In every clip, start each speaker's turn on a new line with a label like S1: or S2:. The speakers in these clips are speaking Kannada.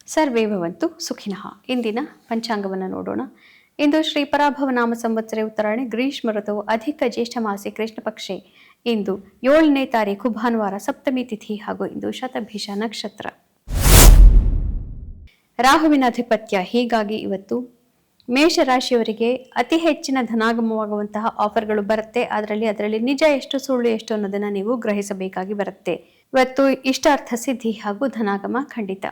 S1: ಸರ್ವೇ ಭವಂತು ಸುಖಿನಃ. ಇಂದಿನ ಪಂಚಾಂಗವನ್ನು ನೋಡೋಣ. ಇಂದು ಶ್ರೀ ಪರಾಭವ ನಾಮ ಸಂವತ್ಸರ ಉತ್ತರಾಯಣ ಗ್ರೀಷ್ಮ ಋತುವು ಅಧಿಕ ಜ್ಯೇಷ್ಠ ಮಾಸಿ ಕೃಷ್ಣ ಪಕ್ಷೆ. ಇಂದು 7ನೇ ತಾರೀಕು ಭಾನುವಾರ, ಸಪ್ತಮಿ ತಿಥಿ ಹಾಗೂ ಇಂದು ಶತಭಿಷ ನಕ್ಷತ್ರ. ರಾಹುವಿನ ಅಧಿಪತ್ಯ. ಹೀಗಾಗಿ ಇವತ್ತು ಮೇಷರಾಶಿಯವರಿಗೆ ಅತಿ ಹೆಚ್ಚಿನ ಧನಾಗಮವಾಗುವಂತಹ ಆಫರ್ಗಳು ಬರುತ್ತೆ. ಅದರಲ್ಲಿ ನಿಜ ಎಷ್ಟು ಸುಳ್ಳು ಎಷ್ಟು ಅನ್ನೋದನ್ನ ನೀವು ಗ್ರಹಿಸಬೇಕಾಗಿ ಬರುತ್ತೆ. ಇವತ್ತು ಇಷ್ಟಾರ್ಥ ಸಿದ್ಧಿ ಹಾಗೂ ಧನಾಗಮ ಖಂಡಿತ.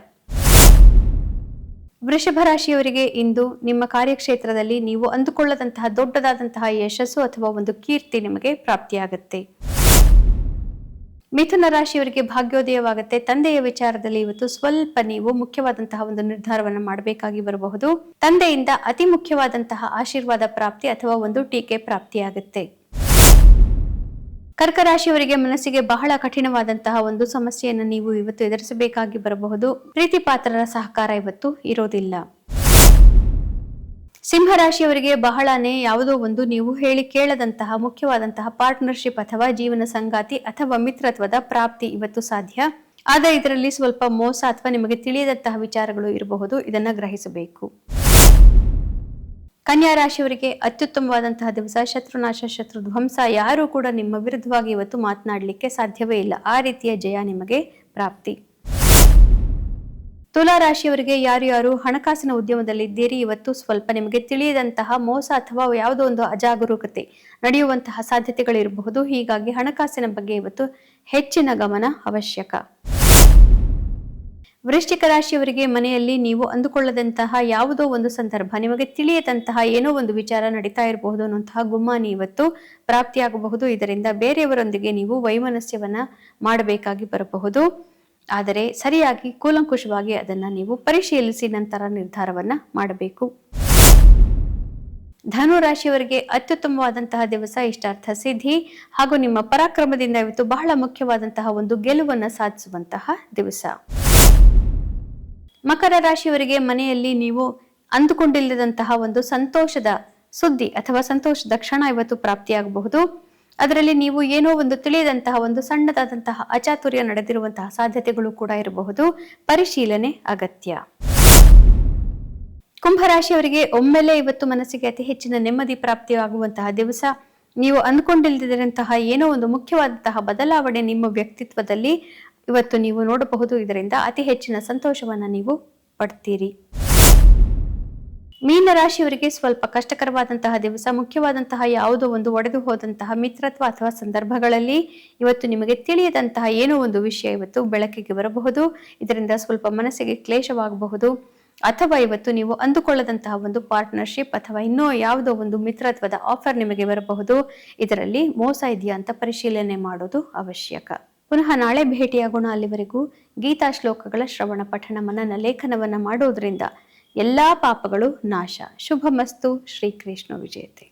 S1: ವೃಷಭ ರಾಶಿಯವರಿಗೆ ಇಂದು ನಿಮ್ಮ ಕಾರ್ಯಕ್ಷೇತ್ರದಲ್ಲಿ ನೀವು ಅಂದುಕೊಳ್ಳದಂತಹ ದೊಡ್ಡದಾದಂತಹ ಯಶಸ್ಸು ಅಥವಾ ಒಂದು ಕೀರ್ತಿ ನಿಮಗೆ ಪ್ರಾಪ್ತಿಯಾಗುತ್ತೆ. ಮಿಥುನ ರಾಶಿಯವರಿಗೆ ಭಾಗ್ಯೋದಯವಾಗುತ್ತೆ. ತಂದೆಯ ವಿಚಾರದಲ್ಲಿ ಇವತ್ತು ಸ್ವಲ್ಪ ನೀವು ಮುಖ್ಯವಾದಂತಹ ಒಂದು ನಿರ್ಧಾರವನ್ನು ಮಾಡಬೇಕಾಗಿ ಬರಬಹುದು. ತಂದೆಯಿಂದ ಅತಿ ಮುಖ್ಯವಾದಂತಹ ಆಶೀರ್ವಾದ ಪ್ರಾಪ್ತಿ ಅಥವಾ ಒಂದು ಟೀಕೆ ಪ್ರಾಪ್ತಿಯಾಗುತ್ತೆ. ಕರ್ಕ ರಾಶಿಯವರಿಗೆ ಮನಸ್ಸಿಗೆ ಬಹಳ ಕಠಿಣವಾದಂತಹ ಒಂದು ಸಮಸ್ಯೆಯನ್ನು ನೀವು ಇವತ್ತು ಎದುರಿಸಬೇಕಾಗಿ ಬರಬಹುದು. ಪ್ರೀತಿ ಪಾತ್ರರ ಸಹಕಾರ ಇವತ್ತು ಇರೋದಿಲ್ಲ. ಸಿಂಹ ರಾಶಿಯವರಿಗೆ ಬಹಳನೇ ಯಾವುದೋ ಒಂದು ನೀವು ಹೇಳಿ ಕೇಳದಂತಹ ಮುಖ್ಯವಾದಂತಹ ಪಾರ್ಟ್ನರ್ಶಿಪ್ ಅಥವಾ ಜೀವನ ಸಂಗಾತಿ ಅಥವಾ ಮಿತ್ರತ್ವದ ಪ್ರಾಪ್ತಿ ಇವತ್ತು ಸಾಧ್ಯ. ಆದರೆ ಇದರಲ್ಲಿ ಸ್ವಲ್ಪ ಮೋಸ ಅಥವಾ ನಿಮಗೆ ತಿಳಿಯದಂತಹ ವಿಚಾರಗಳು ಇರಬಹುದು. ಇದನ್ನ ಗ್ರಹಿಸಬೇಕು. ಕನ್ಯಾ ರಾಶಿಯವರಿಗೆ ಅತ್ಯುತ್ತಮವಾದಂತಹ ದಿವಸ. ಶತ್ರುನಾಶ, ಶತ್ರು ಧ್ವಂಸ, ಯಾರು ಕೂಡ ನಿಮ್ಮ ವಿರುದ್ಧವಾಗಿ ಇವತ್ತು ಮಾತನಾಡಲಿಕ್ಕೆ ಸಾಧ್ಯವೇ ಇಲ್ಲ. ಆ ರೀತಿಯ ಜಯ ನಿಮಗೆ ಪ್ರಾಪ್ತಿ. ತುಲಾ ರಾಶಿಯವರಿಗೆ ಯಾರು ಹಣಕಾಸಿನ ಉದ್ಯಮದಲ್ಲಿ ಇದ್ದೀರಿ, ಇವತ್ತು ಸ್ವಲ್ಪ ನಿಮಗೆ ತಿಳಿಯದಂತಹ ಮೋಸ ಅಥವಾ ಯಾವುದೋ ಒಂದು ಅಜಾಗರೂಕತೆ ನಡೆಯುವಂತಹ ಸಾಧ್ಯತೆಗಳಿರಬಹುದು. ಹೀಗಾಗಿ ಹಣಕಾಸಿನ ಬಗ್ಗೆ ಇವತ್ತು ಹೆಚ್ಚಿನ ಗಮನ ಅವಶ್ಯಕ. ವೃಶ್ಚಿಕ ರಾಶಿಯವರಿಗೆ ಮನೆಯಲ್ಲಿ ನೀವು ಅಂದುಕೊಳ್ಳದಂತಹ ಯಾವುದೋ ಒಂದು ಸಂದರ್ಭ, ನಿಮಗೆ ತಿಳಿಯದಂತಹ ಏನೋ ಒಂದು ವಿಚಾರ ನಡೀತಾ ಇರಬಹುದು ಅನ್ನುವಂತಹ ಗುಮ್ಮಾನಿ ಇವತ್ತು ಪ್ರಾಪ್ತಿಯಾಗಬಹುದು. ಇದರಿಂದ ಬೇರೆಯವರೊಂದಿಗೆ ನೀವು ವೈಮನಸ್ಯವನ್ನ ಮಾಡಬೇಕಾಗಿ ಬರಬಹುದು. ಆದರೆ ಸರಿಯಾಗಿ ಕೂಲಂಕುಷವಾಗಿ ಅದನ್ನ ನೀವು ಪರಿಶೀಲಿಸಿ ನಂತರ ನಿರ್ಧಾರವನ್ನ ಮಾಡಬೇಕು. ಧನು ರಾಶಿಯವರಿಗೆ ಅತ್ಯುತ್ತಮವಾದಂತಹ ದಿವಸ. ಇಷ್ಟಾರ್ಥ ಸಿದ್ಧಿ ಹಾಗೂ ನಿಮ್ಮ ಪರಾಕ್ರಮದಿಂದ ಇವತ್ತು ಬಹಳ ಮುಖ್ಯವಾದಂತಹ ಒಂದು ಗೆಲುವನ್ನು ಸಾಧಿಸುವಂತಹ ದಿವಸ. ಮಕರ ರಾಶಿಯವರಿಗೆ ಮನೆಯಲ್ಲಿ ನೀವು ಅಂದುಕೊಂಡಿಲ್ಲದಂತಹ ಒಂದು ಸಂತೋಷದ ಸುದ್ದಿ ಅಥವಾ ಸಂತೋಷದ ಕ್ಷಣ ಇವತ್ತು ಪ್ರಾಪ್ತಿಯಾಗಬಹುದು. ಅದರಲ್ಲಿ ನೀವು ಏನೋ ಒಂದು ತಿಳಿಯದಂತಹ ಒಂದು ಸಣ್ಣದಾದಂತಹ ಅಚಾತುರ್ಯ ನಡೆದಿರುವಂತಹ ಸಾಧ್ಯತೆಗಳು ಕೂಡ ಇರಬಹುದು. ಪರಿಶೀಲನೆ ಅಗತ್ಯ. ಕುಂಭರಾಶಿಯವರಿಗೆ ಒಮ್ಮೆಲೆ ಇವತ್ತು ಮನಸ್ಸಿಗೆ ಅತಿ ಹೆಚ್ಚಿನ ನೆಮ್ಮದಿ ಪ್ರಾಪ್ತಿಯಾಗುವಂತಹ ದಿವಸ. ನೀವು ಅಂದುಕೊಂಡಿಲ್ಲದಂತಹ ಏನೋ ಒಂದು ಮುಖ್ಯವಾದಂತಹ ಬದಲಾವಣೆ ನಿಮ್ಮ ವ್ಯಕ್ತಿತ್ವದಲ್ಲಿ ಇವತ್ತು ನೀವು ನೋಡಬಹುದು. ಇದರಿಂದ ಅತಿ ಹೆಚ್ಚಿನ ಸಂತೋಷವನ್ನ ನೀವು ಪಡ್ತೀರಿ. ಮೀನ ರಾಶಿಯವರಿಗೆ ಸ್ವಲ್ಪ ಕಷ್ಟಕರವಾದಂತಹ ದಿವಸ. ಮುಖ್ಯವಾದಂತಹ ಯಾವುದೋ ಒಂದು ಒಡೆದು ಹೋದಂತಹ ಮಿತ್ರತ್ವ ಅಥವಾ ಸಂದರ್ಭಗಳಲ್ಲಿ ಇವತ್ತು ನಿಮಗೆ ತಿಳಿಯದಂತಹ ಏನೋ ಒಂದು ವಿಷಯ ಇವತ್ತು ಬೆಳಕಿಗೆ ಬರಬಹುದು. ಇದರಿಂದ ಸ್ವಲ್ಪ ಮನಸ್ಸಿಗೆ ಕ್ಲೇಶವಾಗಬಹುದು. ಅಥವಾ ಇವತ್ತು ನೀವು ಅಂದುಕೊಳ್ಳದಂತಹ ಒಂದು ಪಾರ್ಟ್ನರ್ಶಿಪ್ ಅಥವಾ ಇನ್ನೂ ಯಾವುದೋ ಒಂದು ಮಿತ್ರತ್ವದ ಆಫರ್ ನಿಮಗೆ ಬರಬಹುದು. ಇದರಲ್ಲಿ ಮೋಸ ಇದೆಯಾ ಅಂತ ಪರಿಶೀಲನೆ ಮಾಡೋದು ಅವಶ್ಯಕ. ಪುನಃ ನಾಳೆ ಭೇಟಿಯಾಗೋಣ. ಅಲ್ಲಿವರೆಗೂ ಗೀತಾ ಶ್ಲೋಕಗಳ ಶ್ರವಣ, ಪಠಣ, ಮನನ, ಲೇಖನವನ್ನ ಮಾಡೋದ್ರಿಂದ ಎಲ್ಲಾ ಪಾಪಗಳು ನಾಶ. ಶುಭಮಸ್ತು. ಶ್ರೀಕೃಷ್ಣ ವಿಜಯತೆ.